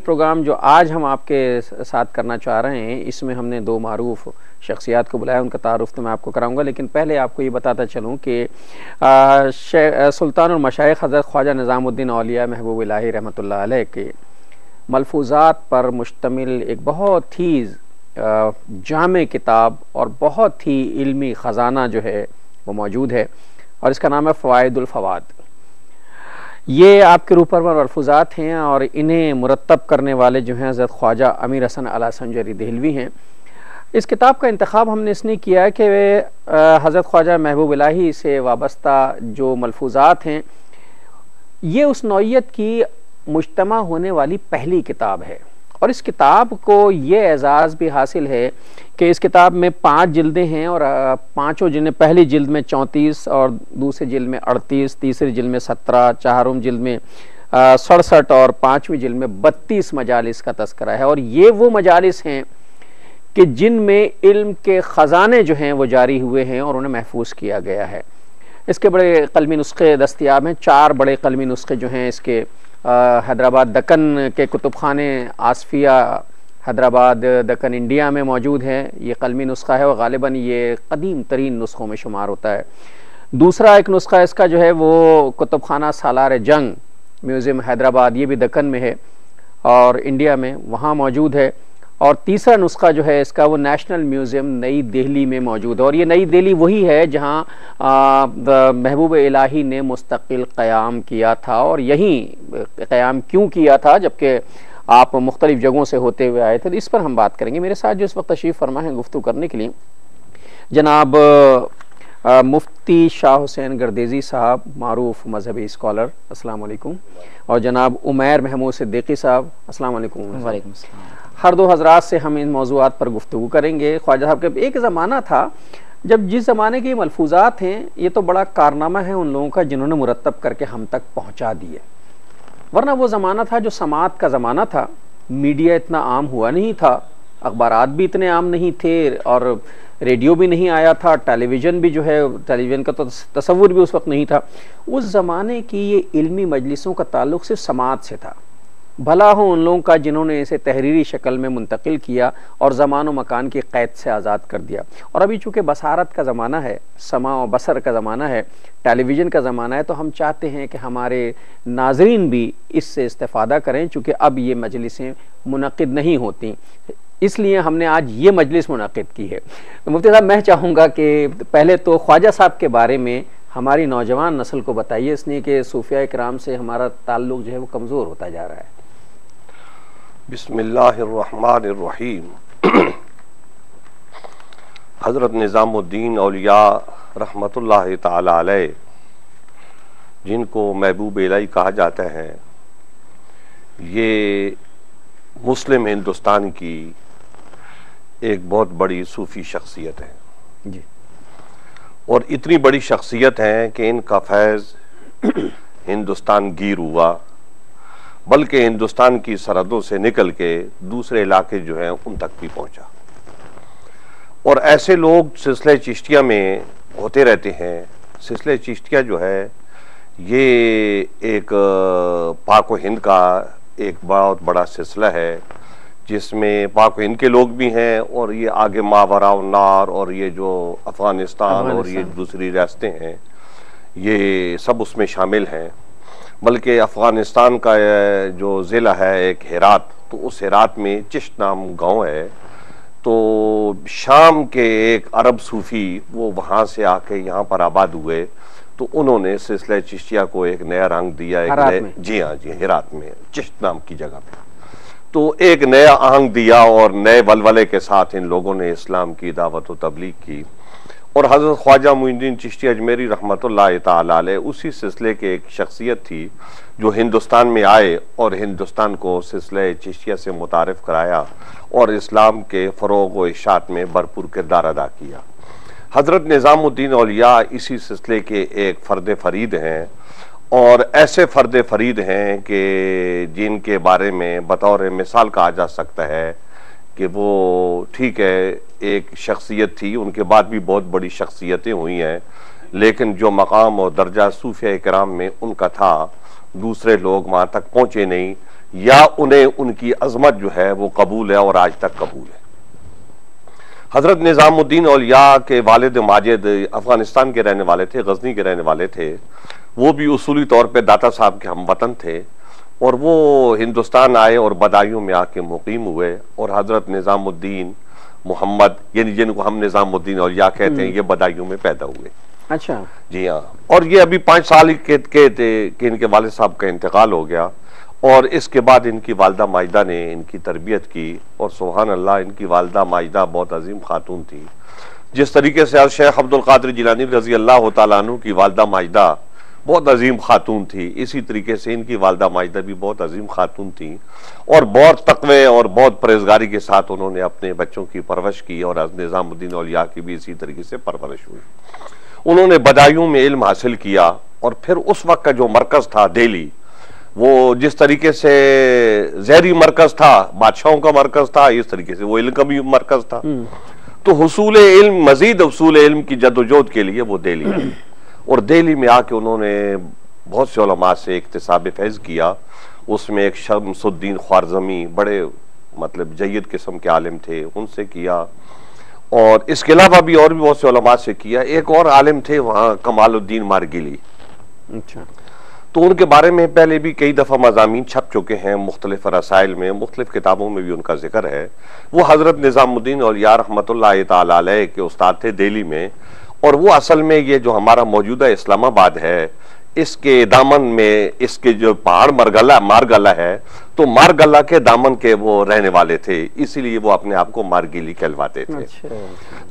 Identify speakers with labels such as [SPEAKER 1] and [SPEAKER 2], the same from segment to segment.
[SPEAKER 1] Programme جو آج ہم آپ کے ساتھ کرنا چاہ رہے ہیں، اس میں ہم نے دو معروف شخصیات کو بلایا، ان کا تعارف تو میں آپ کو کراؤں گا، لیکن پہلے آپ کو یہ بتاتا چلوں کہ سلطان المشائخ حضرت خواجہ نظام الدین اولیاء محبوب الہی رحمۃ اللہ علیہ کے ملفوظات پر مشتمل ایک بہت ہی جامع کتاب اور بہت ہی علمی خزانہ جو ہے وہ موجود ہے، اور اس کا نام ہے فوائد الفواد۔ یہ آپ کے روپر پر ملفوظات ہیں، اور انہیں مرتب کرنے والے جو ہیں حضرت خواجہ امیر حسن علی سنجری دہلوی ہیں۔ اس کتاب کا انتخاب ہم نے اس نے کیا کہ حضرت خواجہ محبوب الہی سے وابستہ جو ملفوظات ہیں، یہ اس نوعیت کی مجتمع ہونے والی پہلی کتاب ہے، اور اس کتاب کو یہ اعزاز بھی حاصل ہے کہ اس کتاب میں 5 جلدیں ہیں، اور پانچوں جلدیں، پہلی جلد میں 34 اور دوسری جلد میں 38، تیسری جلد میں 17، چہارم جلد میں 67 اور پانچویں جلد میں 32 مجالس کا تذکرہ ہے، اور یہ وہ مجالس ہیں کہ جن میں علم کے خزانے جو ہیں وہ جاری ہوئے ہیں اور انہیں محفوظ کیا گیا ہے۔ اس کے بڑے قلمی نسخے دستیاب ہیں، 4 بڑے قلمی نسخے جو ہیں اس کے حیدرآباد دکن کے کتب خانے آصفیہ حیدرآباد دکن انڈیا میں موجود ہے۔ یہ قلمی نسخہ ہے اور غالباً یہ قدیم ترین نسخوں میں شمار ہوتا ہے۔ دوسرا ایک نسخہ اس کا جو ہے وہ کتب خانہ سالار جنگ میوزیم حیدرآباد، یہ بھی دکن میں ہے اور انڈیا میں، وہاں موجود ہے۔ اور تیسرا نسخہ جو ہے اس کا وہ نیشنل میوزیم نئی دہلی میں موجود ہے، اور یہ نئی دہلی وہی ہے جہاں محبوب الہی نے مستقل قیام کیا تھا، اور یہیں قیام کیوں کیا تھا جبکہ آپ مختلف جگہوں سے ہوتے ہوئے آئے تھے، تو اس پر ہم بات کریں گے۔ میرے ساتھ جو اس وقت تشریف فرما ہیں گفتگو کرنے کے لیے جناب مفتی شاہ حسین گردیزی صاحب، معروف مذہبی اسکالر، السلام علیکم، اور جناب عمیر محمود صدیقی صاحب، السلام علیکم۔
[SPEAKER 2] وعلیکم السلام۔
[SPEAKER 1] ہر دو حضرات سے ہم ان موضوعات پر گفتگو کریں گے۔ خواجہ صاحب کے ایک زمانہ تھا جب جس زمانے کے یہ ملفوظات ہیں، یہ تو بڑا کارنامہ ہے ان لوگوں کا جنہوں نے مرتب کر کے ہم تک پہنچا دیے، ورنہ وہ زمانہ تھا جو سماعت کا زمانہ تھا، میڈیا اتنا عام ہوا نہیں تھا، اخبارات بھی اتنے عام نہیں تھے، اور ریڈیو بھی نہیں آیا تھا، ٹیلی ویژن بھی جو ہے، ٹیلی ویژن کا تو تصور بھی اس وقت نہیں تھا۔ اس زمانے کی یہ علمی مجلسوں کا تعلق صرف سماعت سے تھا۔ بھلا ہو ان لوگوں کا جنہوں نے اسے تحریری شکل میں منتقل کیا اور زمان و مکان کی قید سے آزاد کر دیا۔ اور ابھی چونکہ بصارت کا زمانہ ہے، سماع و بصر کا زمانہ ہے، ٹیلی ویژن کا زمانہ ہے، تو ہم چاہتے ہیں کہ ہمارے ناظرین بھی اس سے استفادہ کریں، چونکہ اب یہ مجلسیں منعقد نہیں ہوتی، اس لیے ہم نے آج یہ مجلس منعقد کی ہے۔ تو مفتی صاحب، میں چاہوں گا کہ پہلے تو خواجہ صاحب کے بارے میں ہماری نوجوان نسل کو بتائیے، اس لیے کہ صوفیاء کرام سے ہمارا تعلق جو ہے وہ کمزور ہوتا جا رہا ہے۔
[SPEAKER 3] بسم اللہ الرحمن الرحیم۔ حضرت نظام الدین اولیاء رحمۃ اللہ تعالی علیہ، جن کو محبوب الہی کہا جاتا ہے، یہ مسلم ہندوستان کی ایک بہت بڑی صوفی شخصیت ہے
[SPEAKER 1] جی،
[SPEAKER 3] اور اتنی بڑی شخصیت ہے کہ ان کا فیض ہندوستان گیر ہوا، بلکہ ہندوستان کی سرحدوں سے نکل کے دوسرے علاقے جو ہیں ان تک بھی پہنچا، اور ایسے لوگ سلسلہ چشتیہ میں ہوتے رہتے ہیں۔ سلسلہ چشتیہ جو ہے یہ ایک پاک و ہند کا ایک بہت بڑا سلسلہ ہے، جس میں پاک و ہند کے لوگ بھی ہیں، اور یہ آگے ماورا النار اور یہ جو افغانستان اور یہ دوسری ریاستیں ہیں، یہ سب اس میں شامل ہیں۔ بلکہ افغانستان کا جو ضلع ہے ایک ہرات، تو اس ہرات میں چشت نام گاؤں ہے، تو شام کے ایک عرب صوفی وہ وہاں سے آ کے یہاں پر آباد ہوئے، تو انہوں نے سلسلہ چشتیہ کو ایک نیا رنگ دیا۔ جی ہاں، جی ہرات میں چشت نام کی جگہ پہ، تو ایک نیا آہنگ دیا اور نئے ولولے کے ساتھ ان لوگوں نے اسلام کی دعوت و تبلیغ کی۔ اور حضرت خواجہ معین الدین چشتی اجمیری رحمۃ اللہ تعالی علیہ اسی سلسلے کے ایک شخصیت تھی جو ہندوستان میں آئے اور ہندوستان کو سلسلہ چشتیہ سے متعارف کرایا اور اسلام کے فروغ و اشاعت میں بھرپور کردار ادا کیا۔ حضرت نظام الدین اولیاء اسی سلسلے کے ایک فرد فرید ہیں، اور ایسے فرد فرید ہیں کہ جن کے بارے میں بطور مثال کہا جا سکتا ہے کہ وہ ٹھیک ہے ایک شخصیت تھی، ان کے بعد بھی بہت بڑی شخصیتیں ہوئی ہیں، لیکن جو مقام اور درجہ صوفیہ کرام میں ان کا تھا دوسرے لوگ وہاں تک پہنچے نہیں، یا انہیں ان کی عظمت جو ہے وہ قبول ہے اور آج تک قبول ہے۔ حضرت نظام الدین اولیاء کے والد ماجد افغانستان کے رہنے والے تھے، غزنی کے رہنے والے تھے، وہ بھی اصولی طور پہ داتا صاحب کے ہم وطن تھے، اور وہ ہندوستان آئے اور بدایوں میں آ کے مقیم ہوئے، اور حضرت نظام الدین محمد یعنی جن کو ہم نظام الدین اولیاء کہتے ہیں، یہ بدایوں میں پیدا ہوئے۔
[SPEAKER 1] اچھا
[SPEAKER 3] جی ہاں، اور یہ ابھی 5 سال کے تھے کہ ان کے والد صاحب کا انتقال ہو گیا، اور اس کے بعد ان کی والدہ ماجدہ نے ان کی تربیت کی، اور سبحان اللہ ان کی والدہ ماجدہ بہت عظیم خاتون تھی۔ جس طریقے سے شیخ عبد القادر جیلانی رضی اللہ تعالیٰ عنہ کی والدہ ماجدہ بہت عظیم خاتون تھی، اسی طریقے سے ان کی والدہ ماجدہ بھی بہت عظیم خاتون تھی، اور بہت تقوی اور بہت پرہیزگاری کے ساتھ انہوں نے اپنے بچوں کی پرورش کی، اور نظام الدین اولیاء کی بھی اسی طریقے سے پرورش ہوئی۔ انہوں نے بدایوں میں علم حاصل کیا، اور پھر اس وقت کا جو مرکز تھا دہلی، وہ جس طریقے سے زہری مرکز تھا، بادشاہوں کا مرکز تھا، اس طریقے سے وہ علم کا بھی مرکز تھا، تو حصول علم، مزید حصول علم کی جدوجہد کے لیے وہ دہلی آئے، اور دہلی میں آ کے انہوں نے بہت سے علماء سے اکتساب فیض کیا۔ اس میں ایک شمس الدین خوارزمی بڑے مطلب جید قسم کے عالم تھے، ان سے کیا، اور اس کے علاوہ بھی اور بھی بہت سے علماء سے کیا۔ ایک اور عالم تھے وہاں کمال الدین مارگلی،
[SPEAKER 1] اچھا،
[SPEAKER 3] تو ان کے بارے میں پہلے بھی کئی دفعہ مضامین چھپ چکے ہیں، مختلف رسائل میں، مختلف کتابوں میں بھی ان کا ذکر ہے۔ وہ حضرت نظام الدین اولیاء رحمۃ اللہ تعالی علیہ کے استاد تھے دہلی میں، اور وہ اصل میں یہ جو ہمارا موجودہ اسلام آباد ہے، اس کے دامن میں اس کے جو پہاڑ مارگلہ ہے، تو مارگلہ کے دامن کے وہ رہنے والے تھے، اسی لیے وہ اپنے آپ کو مارگلی کہلواتے تھے۔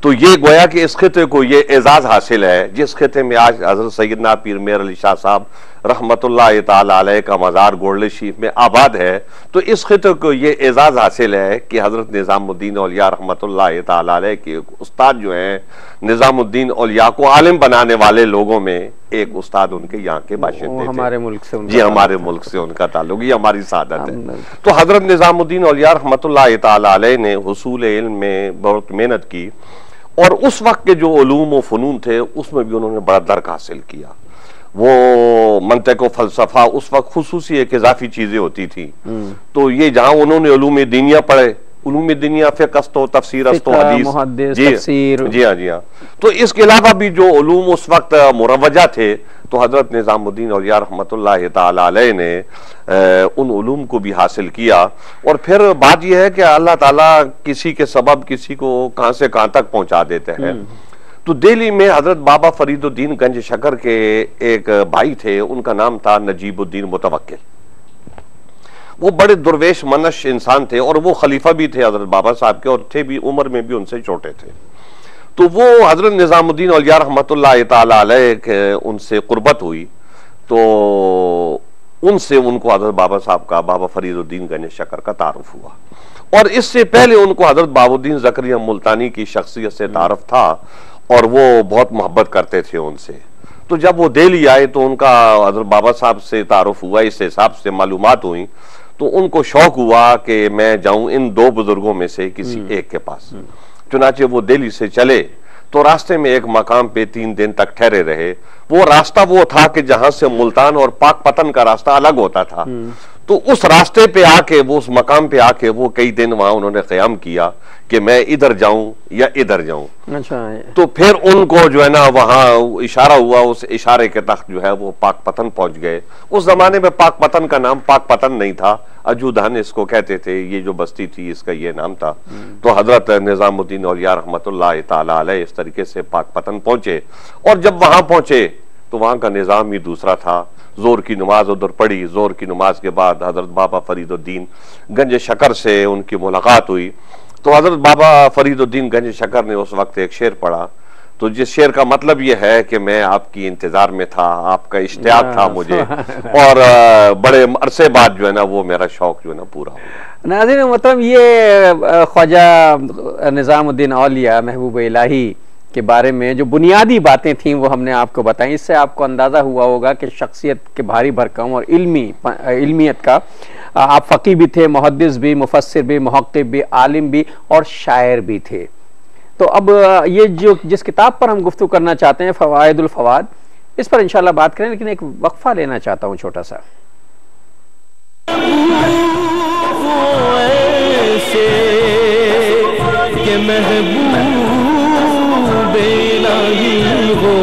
[SPEAKER 3] تو یہ گویا کہ اس خطے کو یہ اعزاز حاصل ہے، جس خطے میں آج حضرت سیدنا پیر میر علی شاہ صاحب رحمت اللہ تعالی علیہ کا مزار گولڈ شریف میں آباد ہے، تو اس خطے کو یہ اعزاز حاصل ہے کہ حضرت نظام الدین اولیاء رحمت اللہ تعالی علیہ کے استاد جو ہیں، نظام الدین اولیاء کو عالم بنانے والے لوگوں میں ایک استاد ان کے یہاں کے باشندے تھے۔
[SPEAKER 1] ہمارے ملک سے
[SPEAKER 3] جی ہمارے ملک سے ان کا تعلق، یہ ہماری سعادت ہے۔ تو حضرت نظام الدین اولیاء رحمت اللہ تعالی علیہ نے حصول علم میں بہت محنت کی، اور اس وقت کے جو علوم و فنون تھے اس میں بھی انہوں نے بڑا درک حاصل کیا۔ وہ منطق و فلسفہ اس وقت خصوصی ایک اضافی چیزیں ہوتی تھی، تو یہ جہاں انہوں نے علوم دینیہ پڑھے، علوم دینیہ فقہ است و تفسیر است و حدیث، جی ہاں، تو اس کے علاوہ بھی جو علوم اس وقت مروجہ تھے، تو حضرت نظام الدین اولیاء رحمت اللہ تعالی علیہ نے ان علوم کو بھی حاصل کیا۔ اور پھر بات یہ ہے کہ اللہ تعالیٰ کسی کے سبب کسی کو کہاں سے کہاں تک پہنچا دیتے ہیں۔ تو دہلی میں حضرت بابا فرید الدین گنج شکر کے ایک بھائی تھے، ان کا نام تھا نجیب الدین متوکل۔ وہ بڑے درویش منش انسان تھے، اور وہ خلیفہ بھی تھے حضرت بابا صاحب کے، اور تھے بھی عمر میں بھی ان سے چھوٹے تھے۔ تو وہ حضرت نظام الدین اولیاء رحمت اللہ تعالی علیہ ان سے قربت ہوئی، تو ان سے ان کو حضرت بابا صاحب کا، بابا فرید الدین گنج شکر کا تعارف ہوا، اور اس سے پہلے ان کو حضرت باب الدین زکریا ملتانی کی شخصیت سے تعارف تھا، اور وہ بہت محبت کرتے تھے ان سے۔ تو جب وہ دہلی آئے تو ان کا حضرت بابا صاحب سے تعارف ہوا، اس حساب سے معلومات ہوئیں، تو ان کو شوق ہوا کہ میں جاؤں ان 2 بزرگوں میں سے کسی ایک کے پاس۔ چنانچہ وہ دہلی سے چلے، تو راستے میں ایک مقام پہ 3 دن تک ٹھہرے رہے۔ وہ راستہ وہ تھا کہ جہاں سے ملتان اور پاک پتن کا راستہ الگ ہوتا تھا، تو اس راستے پہ آ کے، وہ اس مقام پہ آ کے وہ کئی دن وہاں انہوں نے قیام کیا کہ میں ادھر جاؤں یا ادھر جاؤں۔ تو پھر ان کو جو ہے نا وہاں اشارہ ہوا، اس اشارے کے تحت جو ہے وہ پاک پتن پہنچ گئے۔ اس زمانے میں پاک پتن کا نام پاک پتن نہیں تھا، اجودھن اس کو کہتے تھے، یہ جو بستی تھی اس کا یہ نام تھا۔ تو حضرت نظام الدین اولیاء رحمت اللہ تعالی علیہ اس طریقے سے پاک پتن پہنچے، اور جب وہاں پہنچے تو وہاں کا نظام ہی دوسرا تھا۔ زور کی نماز ادھر پڑھی، زور کی نماز کے بعد حضرت بابا فرید الدین گنج شکر سے ان کی ملاقات ہوئی، تو حضرت بابا فرید الدین گنج شکر نے اس وقت ایک شعر پڑھا، تو جس شعر کا مطلب یہ ہے کہ میں آپ کی انتظار میں تھا، آپ کا اشتیاق تھا مجھے، اور بڑے عرصے بعد جو ہے نا وہ میرا شوق جو ہے نا پورا ہوا۔
[SPEAKER 1] ناظرین محترم، یہ خواجہ نظام الدین اولیاء محبوب الہی کے بارے میں جو بنیادی باتیں تھیں وہ ہم نے آپ کو بتائیں۔ اس سے آپ کو اندازہ ہوا ہوگا کہ شخصیت کے بھاری بھرکم اور علمیت کا، آپ فقیہ بھی تھے، محدث بھی، مفسر بھی، محقق بھی، عالم بھی، اور شاعر بھی تھے۔ تو اب یہ جس کتاب پر ہم گفتگو کرنا چاہتے ہیں، فوائد الفواد، اس پر انشاءاللہ بات کریں، لیکن ایک وقفہ لینا چاہتا ہوں چھوٹا سا۔
[SPEAKER 2] ایسے کہ محبوب الہی ہو